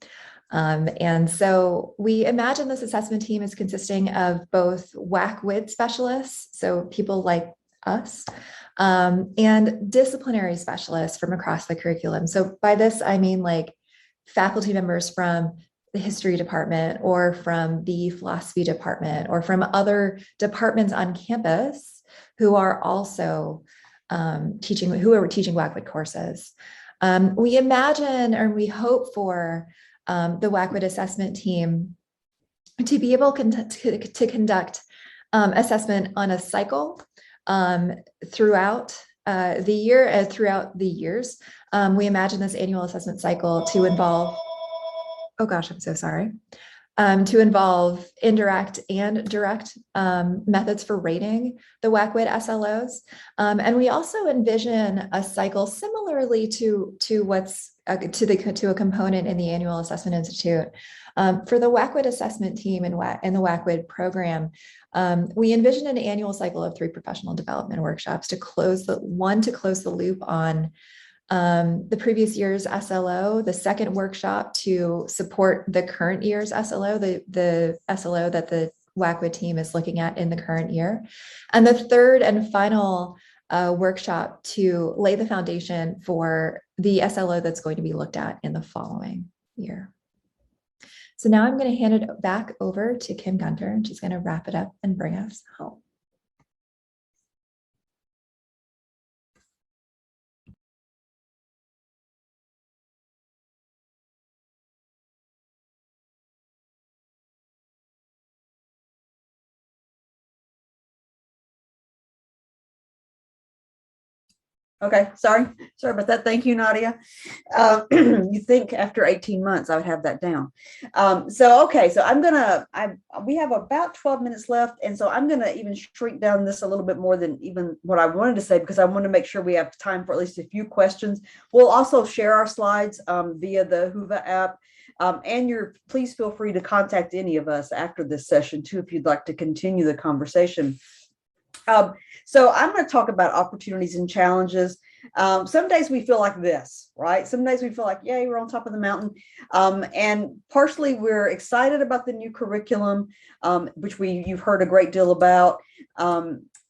And so we imagine this assessment team is consisting of both WAC-WID specialists, so people like us, and disciplinary specialists from across the curriculum. So by this, I mean like faculty members from the history department or from the philosophy department or from other departments on campus who are also teaching WAC-WID courses. We imagine, or we hope for the WAC-WID assessment team to be able to conduct assessment on a cycle throughout the year, throughout the years. We imagine this annual assessment cycle to involve, oh gosh, I'm so sorry, to involve indirect and direct methods for rating the WAC-WID SLOs. And we also envision a cycle similarly to a component in the Annual Assessment Institute. For the WAC-WID assessment team in the WAC-WID program, we envision an annual cycle of 3 professional development workshops to close the loop on the previous year's SLO, the second workshop to support the current year's SLO, the SLO that the WAC-WID team is looking at in the current year, and the third and final workshop to lay the foundation for the SLO that's going to be looked at in the following year. So now I'm going to hand it back over to Kim Gunter, and she's going to wrap it up and bring us home. Okay, sorry about that. Thank you, Nadia. You think after 18 months I would have that down. So we have about 12 minutes left, and so I'm gonna even shrink down this a little bit more than even what I wanted to say, because I want to make sure we have time for at least a few questions. We'll also share our slides via the Whova app. And please feel free to contact any of us after this session too, if you'd like to continue the conversation. So I'm going to talk about opportunities and challenges. Some days we feel like this, right? Some days we feel like, yay, we're on top of the mountain. And partially we're excited about the new curriculum, which you've heard a great deal about.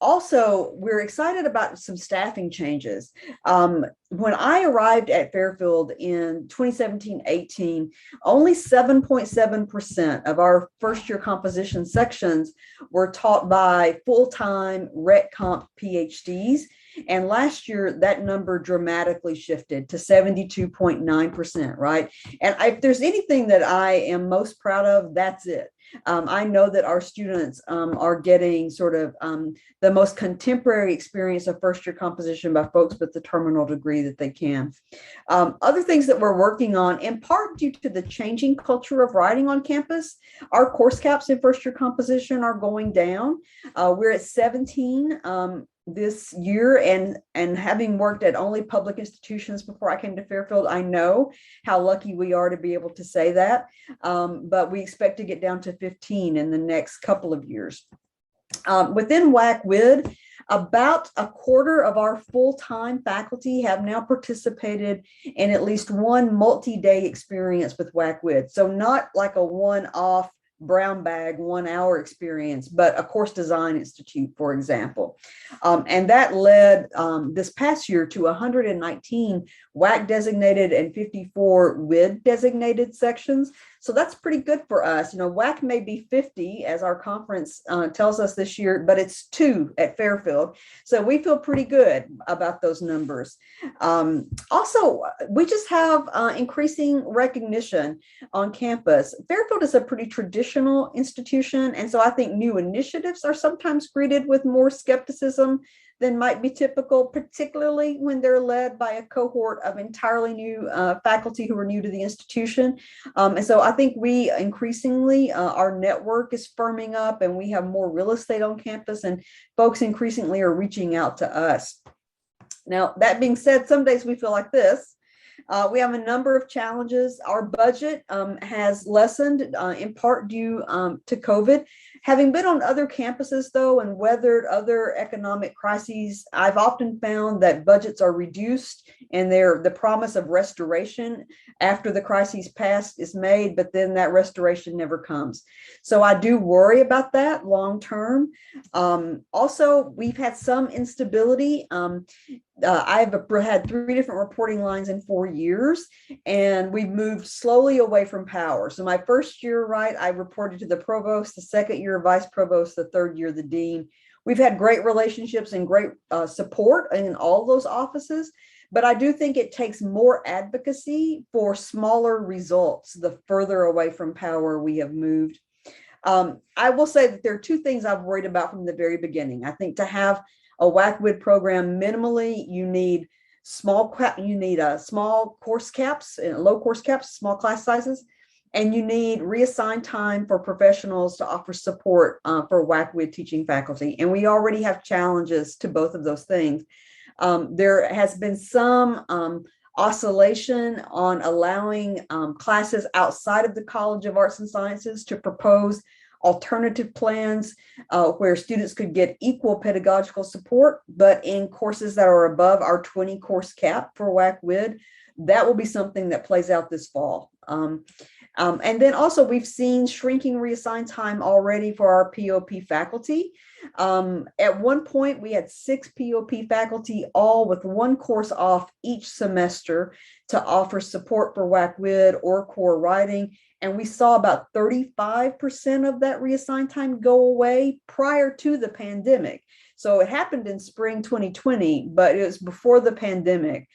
Also, we're excited about some staffing changes. When I arrived at Fairfield in 2017-18, only 7.7% of our first year composition sections were taught by full-time Rec Comp PhDs. And last year, that number dramatically shifted to 72.9%, right? And if there's anything that I am most proud of, that's it. I know that our students are getting sort of the most contemporary experience of first year composition by folks with the terminal degree that they can. Other things that we're working on, in part due to the changing culture of writing on campus, our course caps in first year composition are going down. We're at 17 this year, and having worked at only public institutions before I came to Fairfield, I know how lucky we are to be able to say that, but we expect to get down to 15 in the next couple of years. Within WAC-WID, about a quarter of our full-time faculty have now participated in at least one multi-day experience with WAC-WID. So not like a one-off brown bag 1 hour experience, but a course design institute, for example. And that led this past year to 119 WAC designated and 54 WID designated sections. So that's pretty good for us. You know, WAC may be 50 as our conference tells us this year, but it's 2 at Fairfield. So we feel pretty good about those numbers. Also, we just have increasing recognition on campus. Fairfield is a pretty traditional institution, and so I think new initiatives are sometimes greeted with more skepticism than might be typical, particularly when they're led by a cohort of entirely new faculty who are new to the institution. And so I think we increasingly, our network is firming up and we have more real estate on campus, and folks increasingly are reaching out to us. Now, that being said, some days we feel like this. We have a number of challenges. Our budget has lessened in part due to COVID. Having been on other campuses, though, and weathered other economic crises, I've often found that budgets are reduced and the promise of restoration after the crises past is made, but then that restoration never comes. So I do worry about that long term. Also, we've had some instability. I've had 3 different reporting lines in 4 years, and we've moved slowly away from power. So my first year, right, I reported to the provost, the second year vice provost, the third year the dean. We've had great relationships and great support in all those offices, but I do think it takes more advocacy for smaller results the further away from power we have moved. I will say that there are 2 things I've worried about from the very beginning. I think to have a WAC-WID program, minimally, you need small course caps, low course caps, small class sizes, and you need reassigned time for professionals to offer support for WAC-WID teaching faculty. And we already have challenges to both of those things. There has been some oscillation on allowing classes outside of the College of Arts and Sciences to propose alternative plans where students could get equal pedagogical support, but in courses that are above our 20 course cap for WAC-WID, that will be something that plays out this fall. And then also we've seen shrinking reassigned time already for our POP faculty. At one point we had 6 POP faculty, all with 1 course off each semester to offer support for WAC-WID or core writing. And we saw about 35% of that reassigned time go away prior to the pandemic. So it happened in spring 2020, but it was before the pandemic.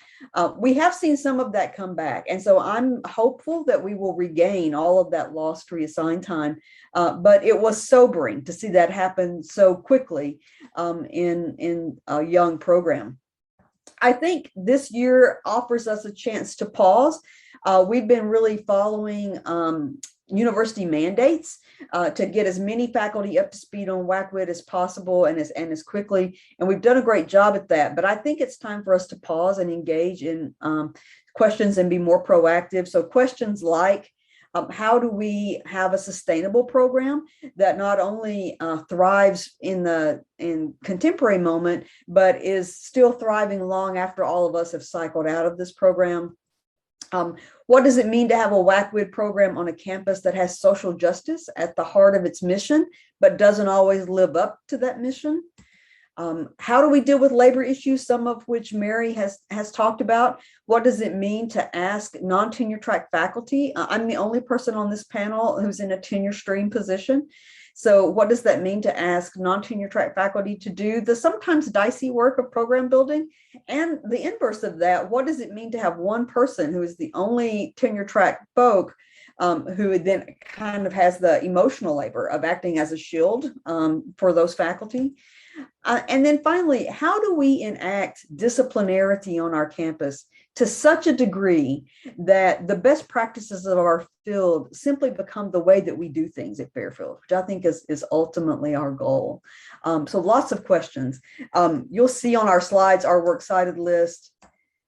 We have seen some of that come back. And so I'm hopeful that we will regain all of that lost reassigned time. But it was sobering to see that happen so quickly in a young program. I think this year offers us a chance to pause. We've been really following university mandates to get as many faculty up to speed on WAC-WID as possible and as quickly. And we've done a great job at that. But I think it's time for us to pause and engage in questions and be more proactive. So questions like, how do we have a sustainable program that not only thrives in contemporary moment, but is still thriving long after all of us have cycled out of this program? What does it mean to have a WAC-WID program on a campus that has social justice at the heart of its mission, but doesn't always live up to that mission? How do we deal with labor issues, some of which Mary has talked about? What does it mean to ask non-tenure track faculty? I'm the only person on this panel who's in a tenure stream position. So what does that mean to ask non-tenure track faculty to do the sometimes dicey work of program building? And the inverse of that, what does it mean to have one person who is the only tenure track folk who then kind of has the emotional labor of acting as a shield for those faculty? And then finally, how do we enact disciplinarity on our campus to such a degree that the best practices of our field simply become the way that we do things at Fairfield, which I think is ultimately our goal. So lots of questions. You'll see on our slides our works cited list,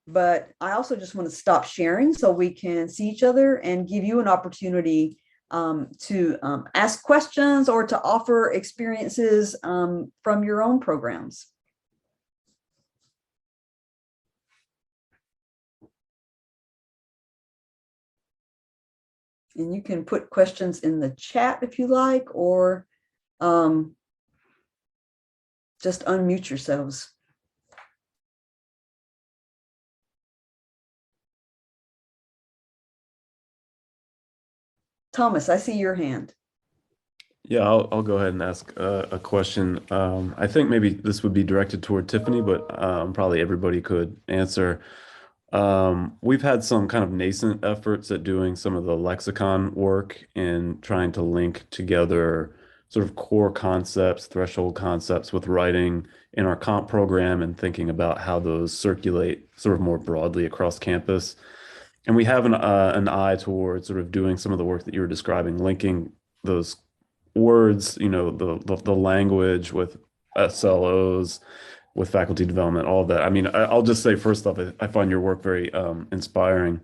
but I also just want to stop sharing so we can see each other and give you an opportunity to ask questions or to offer experiences from your own programs. And you can put questions in the chat if you like, or just unmute yourselves. Thomas, I see your hand. Yeah, I'll go ahead and ask a question. I think maybe this would be directed toward Tiffany, but probably everybody could answer. We've had some kind of nascent efforts at doing some of the lexicon work and trying to link together sort of core concepts, threshold concepts with writing in our comp program and thinking about how those circulate sort of more broadly across campus. And we have an eye towards sort of doing some of the work that you were describing, linking those words, the language with SLOs, with faculty development, all of that. I mean, I'll just say first off, I find your work very inspiring.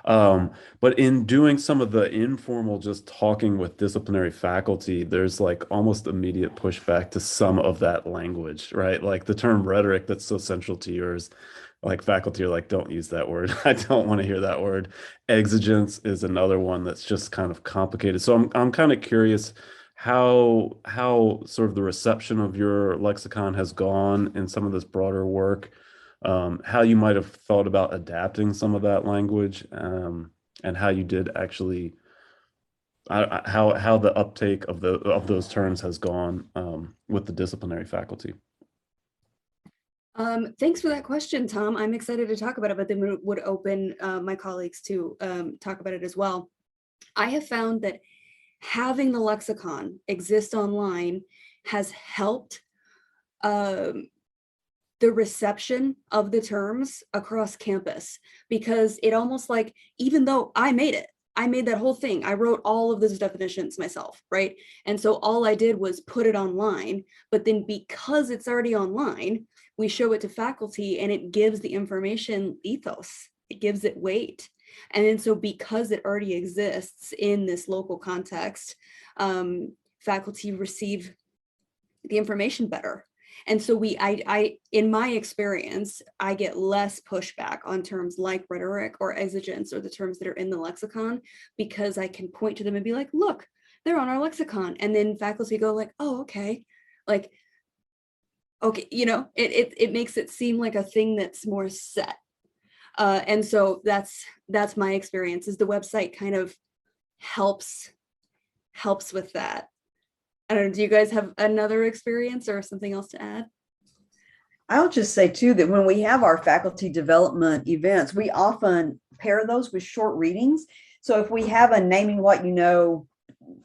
But in doing some of the informal, just talking with disciplinary faculty, there's like almost immediate pushback to some of that language, right? Like the term rhetoric that's so central to yours, like faculty are like, don't use that word. I don't want to hear that word. Exigence is another one that's just kind of complicated. So I'm kind of curious how sort of the reception of your lexicon has gone in some of this broader work, how you might have thought about adapting some of that language, and how you did actually, how the uptake of those terms has gone with the disciplinary faculty. Thanks for that question, Tom. I'm excited to talk about it, but then would open my colleagues to talk about it as well. I have found that having the lexicon exist online has helped the reception of the terms across campus, because it almost like, even though I made that whole thing, I wrote all of those definitions myself, right? And so all I did was put it online, but then because it's already online, we show it to faculty and it gives the information ethos, it gives it weight. And then so because it already exists in this local context, faculty receive the information better. And so I in my experience, I get less pushback on terms like rhetoric or exigence or the terms that are in the lexicon, because I can point to them and be like, look, they're on our lexicon. And then faculty go like, oh, okay. Like, okay, it makes it seem like a thing that's more set. And so that's my experience, is the website kind of helps with that. I don't know, do you guys have another experience or something else to add? I'll just say too, that when we have our faculty development events, we often pair those with short readings. So if we have a naming what you know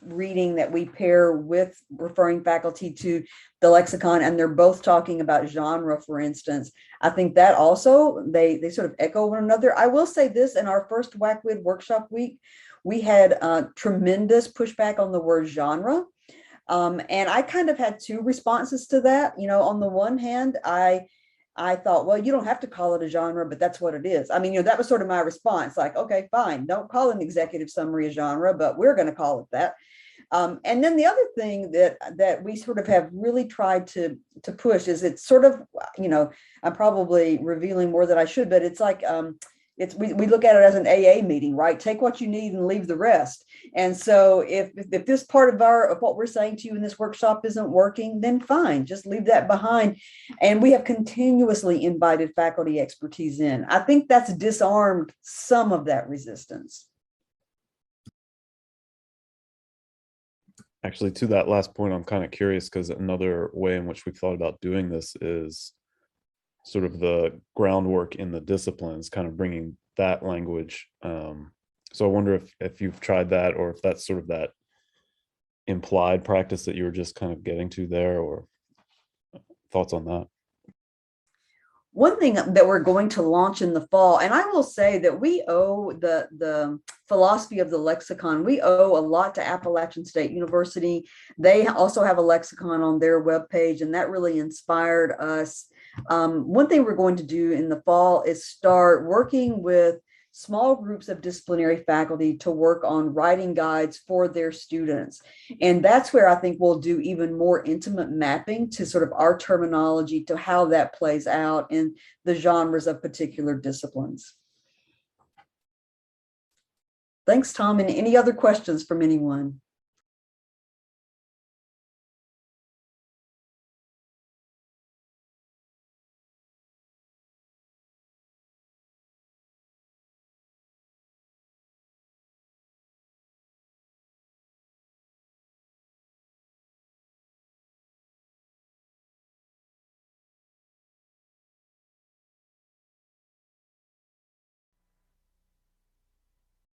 reading that we pair with referring faculty to the lexicon, and they're both talking about genre, for instance, I think that also they sort of echo one another. I will say this: in our first WAC/WID workshop week, we had tremendous pushback on the word genre. And I kind of had two responses to that. On the one hand, I thought, well, you don't have to call it a genre, but that's what it is. I mean, that was sort of my response. Like, okay, fine, don't call an executive summary a genre, but we're going to call it that. And then the other thing that we sort of have really tried to push is, it's sort of, I'm probably revealing more than I should, but it's like, we look at it as an AA meeting, right? Take what you need and leave the rest. And so if this part of what we're saying to you in this workshop isn't working, then fine, just leave that behind. And we have continuously invited faculty expertise in. I think that's disarmed some of that resistance. Actually, to that last point, I'm kind of curious, because another way in which we've thought about doing this is sort of the groundwork in the disciplines, kind of bringing that language. So I wonder if you've tried that, or if that's sort of that implied practice that you were just kind of getting to there, or thoughts on that. One thing that we're going to launch in the fall, and I will say that we owe the philosophy of the lexicon, we owe a lot to Appalachian State University. They also have a lexicon on their webpage, and that really inspired us. One thing we're going to do in the fall is start working with small groups of disciplinary faculty to work on writing guides for their students. And that's where I think we'll do even more intimate mapping to sort of our terminology, to how that plays out in the genres of particular disciplines. Thanks, Tom. And any other questions from anyone?